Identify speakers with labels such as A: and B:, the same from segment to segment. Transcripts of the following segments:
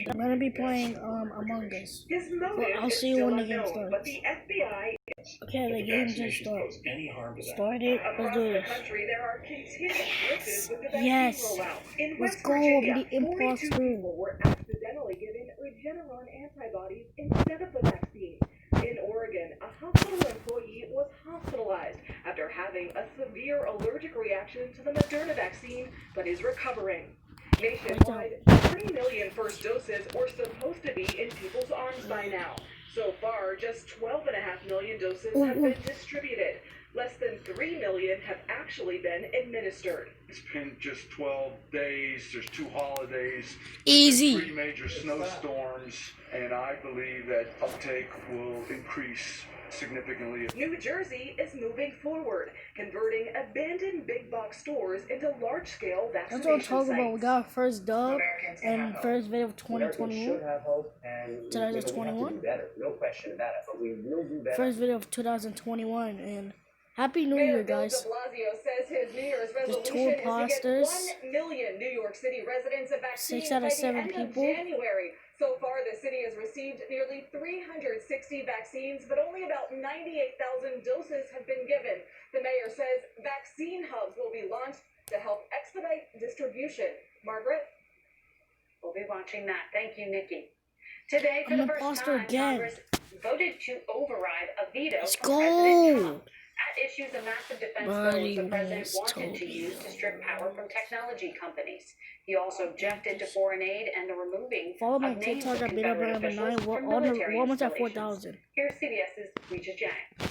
A: I'm gonna be playing Among Us. Well, I'll see you when the game starts. Okay, the game just started. Let's do this. Yes. Let's go. I'm the imposter.
B: Were accidentally given Regeneron antibodies instead of the vaccine. In Oregon, a hospital employee was hospitalized after having a severe allergic reaction to the Moderna vaccine, but is recovering. Nationwide, 3 million first doses were supposed to be in people's arms by now. So far, just 12.5 million doses have been distributed. Less than 3 million have actually been administered.
C: It's been just 12 days. There's 2 holidays.
A: Easy.
C: 3 major snowstorms, and I believe that uptake will increase significantly.
B: New Jersey is moving forward, converting abandoned big box stores into large-scale vaccination
A: That's what I'm talking
B: sites.
A: about. We got our first dub and first video of 2021. 2021?
D: No question about it, but we will do better.
A: First video of 2021, and Happy New
B: Mayor
A: Year,
B: Bill
A: guys.
B: de Blasio says his New Year's
A: There's 2
B: resolution is to
A: imposters.
B: get 1 million New York City residents a vaccine
A: 6 out of
B: by
A: 7
B: the end
A: people.
B: of January. So far, the city has received nearly 360 vaccines, but only about 98,000 doses have been given. The mayor says vaccine hubs will be launched to help expedite distribution. Margaret?
E: We'll be watching that. Thank you, Nikki. Today, for
A: I'm
E: the
A: an
E: first
A: imposter
E: time,
A: again.
E: Congress voted to override a veto
A: Let's
E: from President
A: go.
E: Trump. That issues a massive defense
A: Buddy
E: bill the president
A: was
E: wanted to use to strip power from technology companies. He also objected to foreign aid and the removing
A: Follow my
E: of names
A: TikTok
E: of
A: at Beta
E: Confederate
A: Number 9.
E: officials
A: We're
E: from
A: almost
E: military
A: at
E: installations.
A: 4,000.
E: Here's CBS's Rita Jang.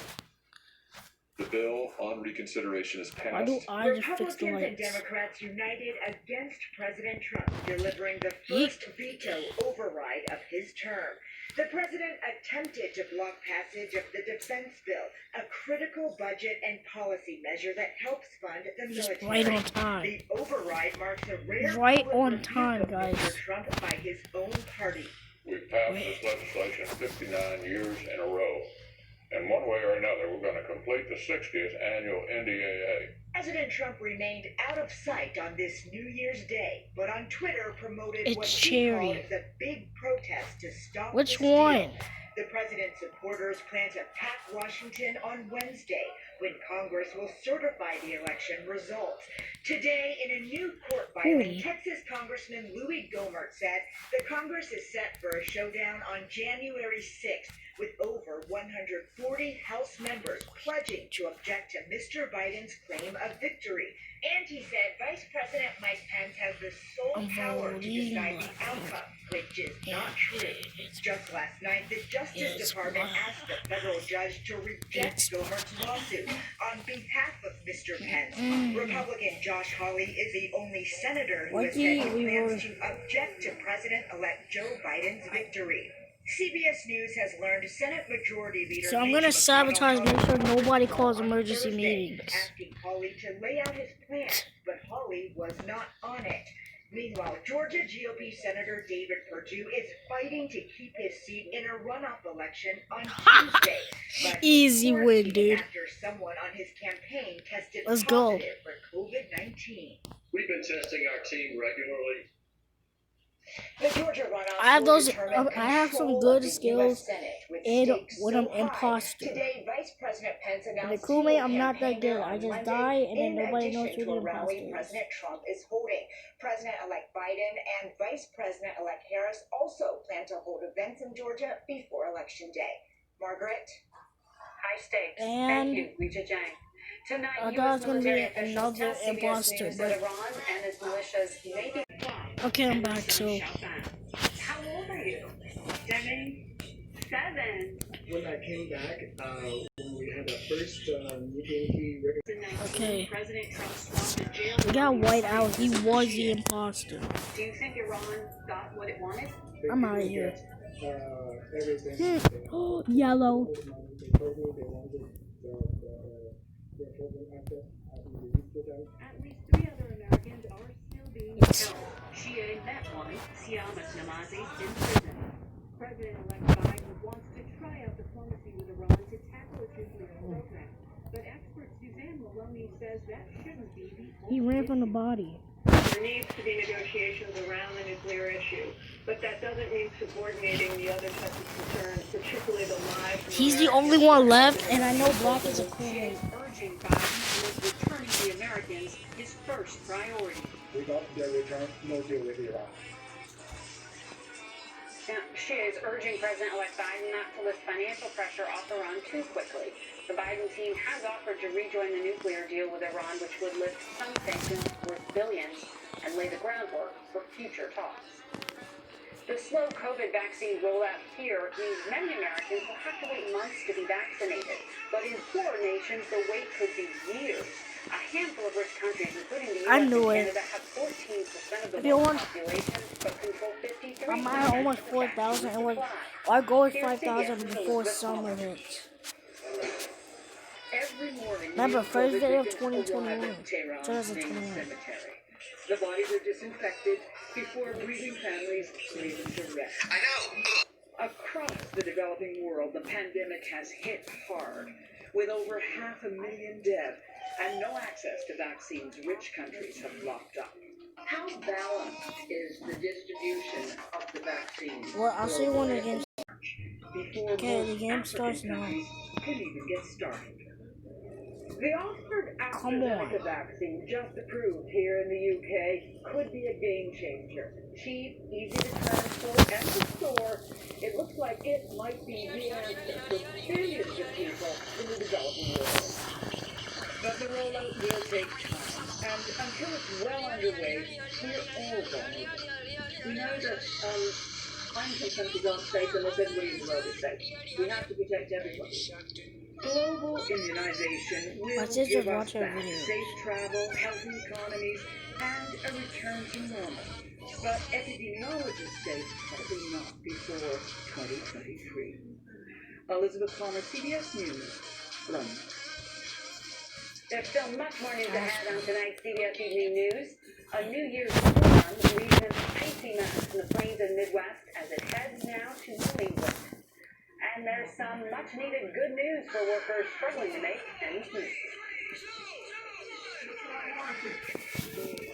F: The bill on reconsideration is
A: Why do
F: passed.
A: I just fix the
B: Republicans and
A: lights?
B: Democrats united against President Trump, delivering the first veto override of his term. The president attempted to block passage of the defense bill, a critical budget and policy measure that helps fund the
A: Just
B: military.
A: right on time.
B: The override marks a rare
A: Right
B: public
A: on
B: rebuke
A: time,
B: of
A: guys.
B: Mr. Trump by his own party.
G: We've passed this legislation 59 years in a row. And one way or another, we're going to complete the 60th annual NDAA.
B: President Trump remained out of sight on this New Year's Day, but on Twitter promoted
A: It's
B: what
A: cherry.
B: he called the big protest to stop
A: Which
B: the steal.
A: one?
B: The president's supporters plan to pack Washington on Wednesday, when Congress will certify the election results. Today, in a new court filing, Texas Congressman Louis Gohmert said the Congress is set for a showdown on January 6th, with over 140 House members pledging to object to Mr. Biden's claim of victory. And he said Vice President Mike Pence has the sole power to decide the outcome, which is not true. Just last night, the Justice Department asked the federal judge to reject Gohmert's lawsuit on behalf of Mr. Pence. Republican Josh Hawley is the only senator who has said he plans to object to President-elect Joe Biden's victory. CBS News has learned Senate Majority Leader
A: So I'm gonna sabotage, make sure nobody calls emergency meetings.
B: asking Hawley to lay out his plan, but Hawley was not on it. Meanwhile, Georgia GOP Senator David Perdue is fighting to keep his seat in a runoff election on Tuesday. But
A: Easy win, dude.
B: After someone on his campaign tested
A: Let's go.
B: positive for COVID-19.
G: We've been testing our team regularly.
B: The Georgia runoff
A: I have
B: will
A: those.
B: determine
A: I have some
B: control
A: good
B: of the
A: skills
B: US Senate, with
A: in
B: stakes
A: when
B: so
A: I'm
B: high.
A: imposter.
B: Today, Vice President Pence
A: In the
B: announced
A: crewmate,
B: he will
A: I'm not that
B: campaign
A: good.
B: on
A: I just
B: Monday
A: die, and then
B: in
A: nobody knows
B: addition
A: who the
B: to a rally
A: imposter is.
B: President Trump is holding. President-elect Biden and Vice President-elect Harris also plan to hold events in Georgia before Election Day. Margaret?
E: High stakes.
A: And
E: Thank you, Rita Jang. Tonight,
A: I thought it
E: U.S.
A: was gonna be
E: military officials
A: another
E: tell CBS
A: imposter,
E: News
A: but-
E: that Iran and its militias may be...
A: Okay, I'm back. So
E: How old are you? 7.
H: When I came back, when we had the first meeting, he recognized
A: okay,
E: President Trump swapped a jail
A: we got White out. He was the imposter.
E: Do you think Iran got what it wanted?
A: I'm out of here.
H: everything.
A: Yellow.
H: They told me they wanted the program access. I think they used it out.
E: At least 3 other Americans are still being held. Shia met one, Siamat Namazi, in prison. President-elect Biden wants to try out diplomacy with Iran to tackle its nuclear program. But expert Suzanne Maloney says that shouldn't be the
A: He ran from the body.
I: There needs to be negotiations around the nuclear issue, but that doesn't mean subordinating the other sets of concerns, particularly the lives of
A: He's the
I: Americans.
A: only one left, and I know Black is a cool
E: She
A: name.
E: is urging Biden to make returning the Americans his first priority.
H: Without their return, no deal with Iran.
E: Now, she is urging President-elect Biden not to lift financial pressure off Iran too quickly. The Biden team has offered to rejoin the nuclear deal with Iran, which would lift some sanctions worth billions and lay the groundwork for future talks. The slow COVID vaccine rollout here means many Americans will have to wait months to be vaccinated. But in poorer nations, the wait could be years. A handful of rich countries, including the U.S.
A: I
E: and
A: knew it.
E: Canada, have 14% of the
A: If you
E: world's
A: want-
E: population, but control 53%.
A: I'm at almost 4,000, and our goal is 5,000 before summer hits.
B: Every morning,
A: Remember,
B: new
A: first
B: COVID
A: day of
B: victims arrive
A: 2021.
B: at Tehran's
A: 2021.
B: main cemetery. The bodies are disinfected before grieving families leave them to rest.
J: I know.
B: Across the developing world, the pandemic has hit hard. With over 500,000 dead and no access to vaccines, rich countries have locked up. How balanced is the distribution of the vaccine?
A: Well, I'll see you when the game.
B: Before
A: Okay,
B: most
A: the game
B: African
A: starts now.
B: countries can even get started. The Oxford
A: Come on.
B: AstraZeneca vaccine, just approved here in the UK, could be a game changer. Cheap, easy to transport and to store. It looks like it might be the answer for billions of people in the developing world. But the rollout will take time, and until it's well underway, we're all vulnerable. We know that I'm sometimes on safe unless everybody in the world is safe. We have to protect everybody. Global immunization will
A: My sister's
B: give us
A: watching a
B: back
A: video.
B: safe travel, healthy economies, and a return to normal. But epidemiologists say probably not before 2023. Elizabeth Palmer, CBS News, London. There's still much more news ahead on tonight's CBS Evening News. A New Year's storm leaves an icy mass in the plains and Midwest as it heads now to New England. And there's some much-needed good news for workers struggling to make ends meet.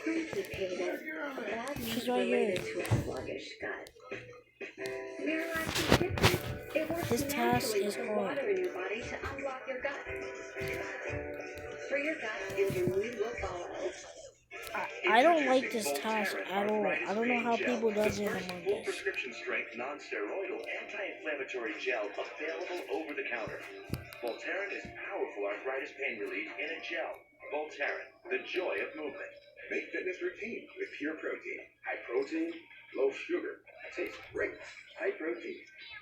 B: Complicated, bad news
A: She's right
B: related
A: here.
B: to a sluggish gut. Your life is different. It works
A: This task
B: naturally
A: is
B: with
A: hard.
B: water in your body to unblock your gut. For your gut is your new will follow.
A: I don't like this task at all. I don't know how people does it
J: First
A: among
J: full
A: us.
J: prescription strength non-steroidal anti-inflammatory gel available over the counter. Voltaren is powerful arthritis pain relief in a gel. Voltaren, the joy of movement.
K: Make fitness routine with pure protein. High protein, low sugar. Tastes great. High protein,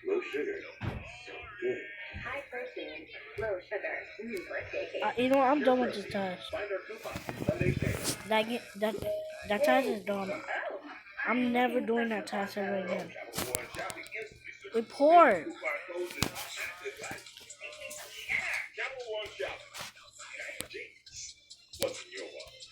K: low sugar. So good.
B: High protein, low sugar. Birthday cake.
A: You know what? I'm done with this task.
K: Find our coupon. Sunday sale.
A: That task is done. I'm never doing that task ever again. Report.
G: What's in your wallet?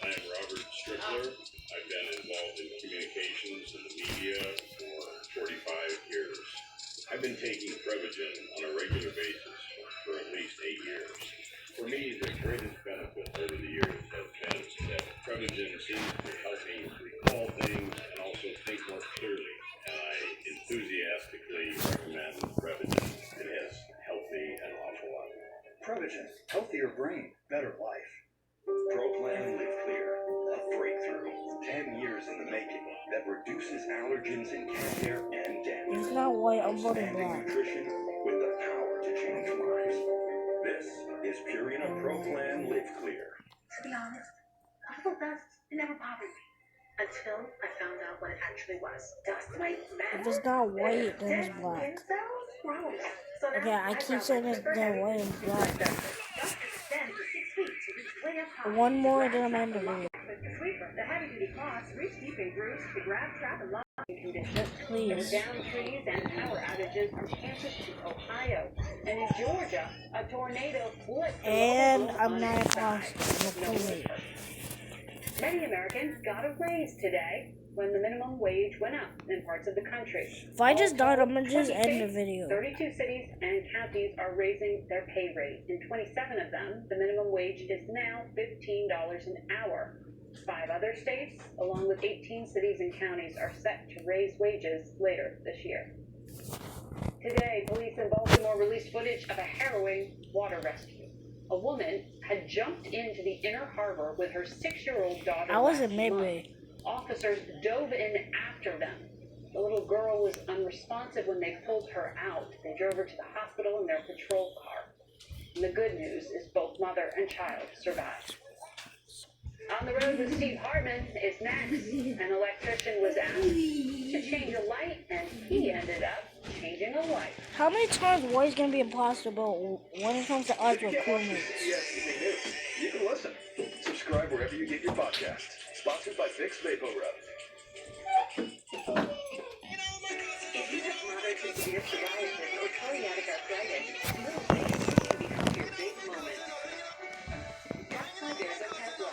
G: I am Robert Strickler. I've been involved in communications and the media for 45 years. I've been taking Prevagen on a regular basis for at least 8 years. For me, the greatest benefit over the years has been that Prevagen seems to help me recall things and also think more clearly. And I enthusiastically recommend Prevagen. It has helped me an awful lot.
K: Prevagen. Healthier brain, better life. ProPlan Live Clear. A breakthrough. 10 years in the making that reduces allergens in cat hair and damage.
A: It's not white. I'm voting
K: Outstanding
A: black.
K: nutrition with the power to change lives. This is Purina ProPlan Live Clear.
B: To be honest, audible dust never bothered me. Until I found out what it actually was. Dust might matter.
A: If it's not white, then it's black. Okay, I keep saying it's then white and black. One more, then I'm ending it.
E: The heavy-duty cloths reach deep in grooves to grab, trap, and lock in conditions.
A: Please.
E: Down trees and power outages from Kansas to Ohio. And in Georgia, a tornado flipped.
A: And I'm not a imposter. I'm a crewmate.
E: Many Americans got a raise today when the minimum wage went up in parts of the country.
A: If I just died, I'm gonna
E: 20
A: just end the
E: states,
A: video.
E: 32 cities and counties are raising their pay rate. In 27 of them, the minimum wage is now $15 an hour. 5 other states, along with 18 cities and counties, are set to raise wages later this year. Today, police in Baltimore released footage of a harrowing water rescue. A woman had jumped into the inner harbor with her 6-year-old daughter.
A: I was
E: last
A: in Midway.
E: month. Officers dove in after them. The little girl was unresponsive when they pulled her out. They drove her to the hospital in their patrol car. And the good news is both mother and child survived. On the Road with Steve Hartman is next. An electrician was asked to change a light, and he ended up changing a light.
A: How many times war is gonna be impossible when it comes to us with crewmates?
K: CSTV News. You can listen. Subscribe wherever you get your podcasts. Sponsored by Vicks Vapor Rub.
B: If you have moderate to severe psoriasis or psoriatic arthritis, little things can become your big moment. That's why there's Otezla.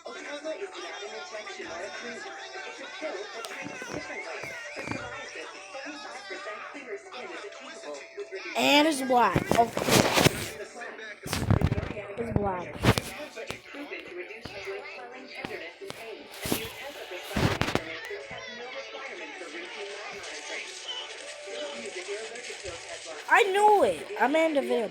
B: Otezla is not an injection or a cream. It's a pill that treats differently. For psoriasis, 75% clearer skin is achievable with reduced
A: And it's black. Of course,
B: the plant.
A: it's black.
B: Otezla is proven to reduce joint swelling, tenderness, and pain. And the Otezla prescribing information has no requirement for routine lab monitoring. Don't use if you're allergic to Otezla.
A: I knew it. I'm in the video.